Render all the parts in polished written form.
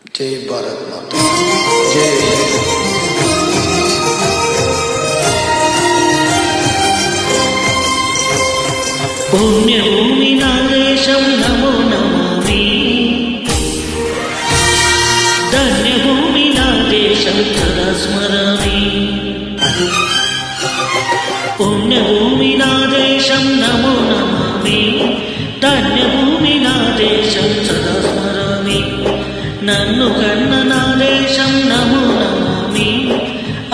జై భారత్ మాత. జై పుణ్యభూమి నా దేశం నమో నమామి. ధన్యభూమి నా దేశం సదా స్మరామి. పుణ్యభూమి నా దేశం నమో నమామి. ధన్యభూమి నా దేశం సదా స్మరామి. నన్ను కన్న నా దేశం నమో నమామి.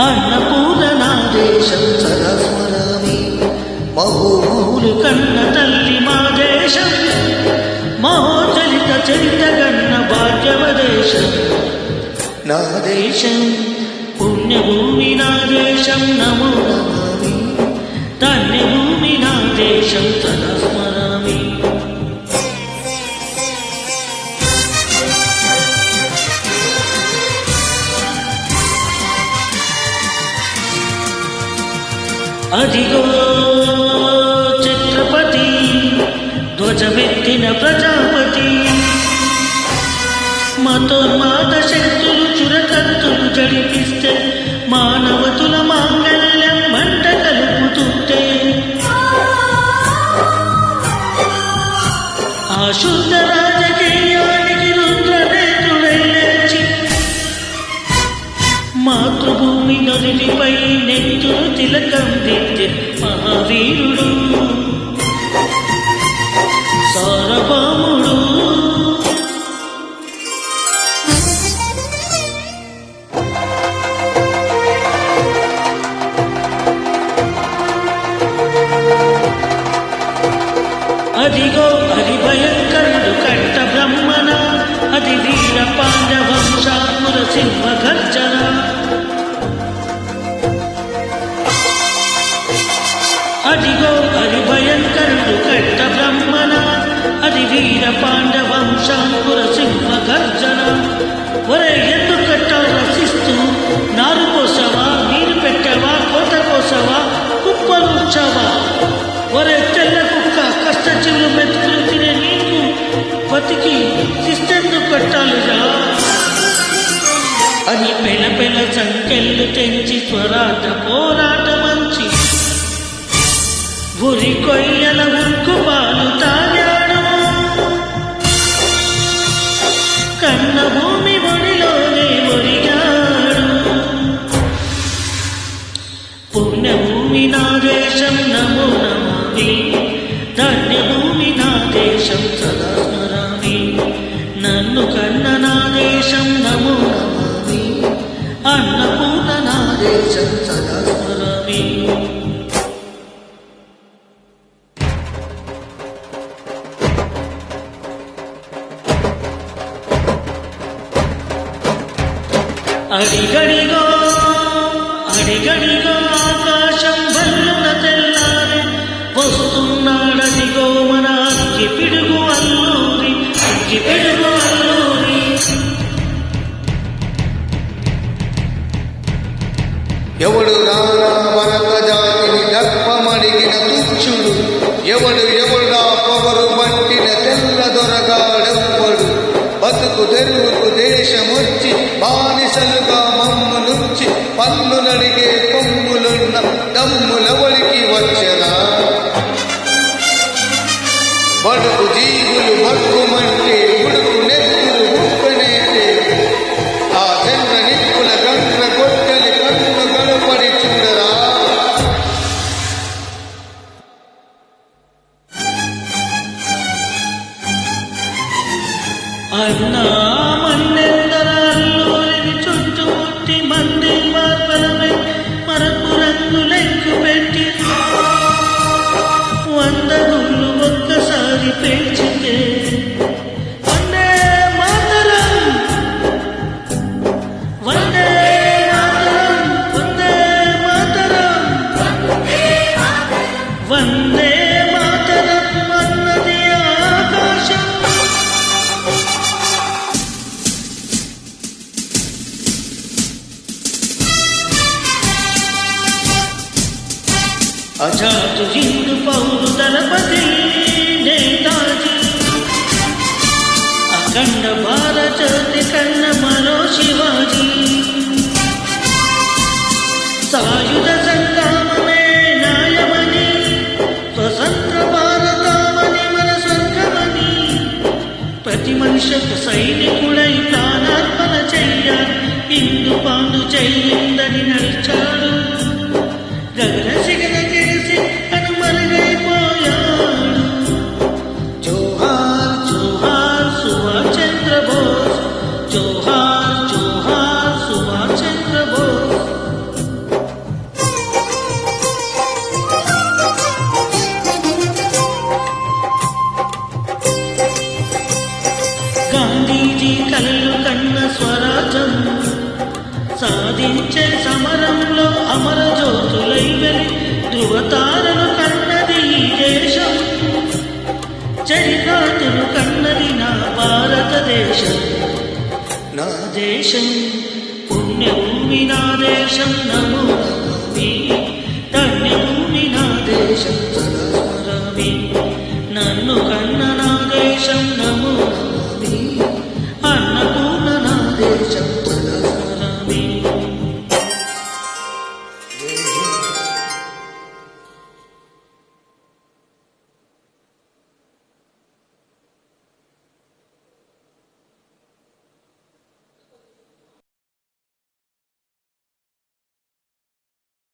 అన్నపూర్ణ నా దేశం సదా స్మరామి. మహోమూలు కన్న తల్లి మా దేశం. మహోచలిత చరిత కన్న భాగ్యవ దేశం నా దేశం. పుణ్యభూమి నా దేశం నమో నమామి. ధన్యభూమి నా దేశం సదా స్మరామి. అదిగో ఛత్రపతి ధ్వజమెత్తిన ప్రజాపతి. మతోన్మాద శక్తులు చురకత్తులు జడిపిస్తే మానవతుల మాంగళ్యం మంట కలుపుతుంటే ఆ శుద్ధ రాజకీయానికి రుద్రనేత్రుడై లేచి మాతృభూమి నొరిపై నెత్తురు తిలకం దిద్దే మహావీరుడు సారభౌముడు. అదిగో అది భయంకరుడు కట్ట బ్రహ్మణ. అది వీర పాండవంశాపుర సింహ గర్జన. అదిగో అది భయంకరుడు కట్ట బ్రహ్మణ. అది వీర పాండవంశాపుర సింహ గర్జన. ఒరే ఎందుకు కట్టావు రసిస్తూ నారు కోసవా, నీరు పెట్టావా, కోత కోసవా, కుప్పలు ఉంచావా? ఒరే తెల్ల కుక్క, కష్టజీవులు మెతుకులు తినే నీకు బతికి శిస్తెందుకు కట్టాలిరా అని పెన పెన సంకెళ్ళు తెంచి స్వరాట పోరాట మంచి ఉరి కొయ్యల ఉక్కు పాలు తాగాడు. కన్న భూమి ఒడిలోనే ఒరిగాడు. పుణ్యభూమి నా దేశం నమో నమామి. ధన్యభూమి నా దేశం సదా స్మరామి. నన్ను కన్న నా దేశం నమో నమామి. అన్నపూర్ణ నా దేశం సదా స్మరామి. అడిగడిగో అడిగడిగో ఆకాశం భల్లున తెల్లారి వస్తున్నాడదిగో మన అగ్గి పిడుగు అల్లూరి. అగ్గి పిడుగు అల్లూరి. ఎవడు రారా వరద జాతిని దర్పమడిగిన తుచ్చుడు. ఎవడురా పొగరు పట్టిన తెల్ల దొరగాడెవ్వడు. బతుకు తెరువుకు దేశమొచ్చి బానిసలుగా మమ్మునుంచి పన్నులడిగే కొమ్ములున్న దమ్ములవడికి వచ్చరా. బడుగు జీవులు బడుకుమంటే ఉడుకు నెత్తులు ఉప్పనేటే. ఆ చంద్ర నిప్పుల గండ్ర గొడ్డలి కన్ను గడపడి చూడరా. అన్నా మన్నెందరాల్లోని చుట్టుముట్టి మంది మార్బలమై మరపు రంగులెక్కు పెట్టి 100 గుళ్ళు ఒక్కసారి పేల్చితే వందే మాతరం, వందే మాతరం, వందే మాతరం, వందే మాతరం అన్నది ఆకాశం. అజాదు హిందూ పౌరు దళపతి నేతాజీ. అఖండ భారత జ్యోతి కన్న మరో శివాజీ. సాయుధ సంగ్రామమే న్యాయమని, స్వతంత్ర భారతామని మన స్వర్గమని, ప్రతి మనిషికి సైనికుడై ప్రాణార్పణ చెయ్యాలి, ఇందు పాండు చెయ్యిందని నడిచాడు. గగన సిగన కెలిసి కనుమరుగైపోయాడు. జోహార్ జోహార్ సుభాష్ చంద్ర బోస్, జోహార్ జోహార్ సుభాష్ చంద్ర బోస్. గాంధీజీ కలలు కన్న స్వరాజ్యం సాధించే సమరంలో అమర జ్యోతులై వెలి ధృవతారను కన్నది ఈ దేశం. చరితాతులు కన్నది నా భారతదేశం. నా దేశం పుణ్యభూమి, నా దేశం నమో నమామి. ధన్యభూమి నా దేశం.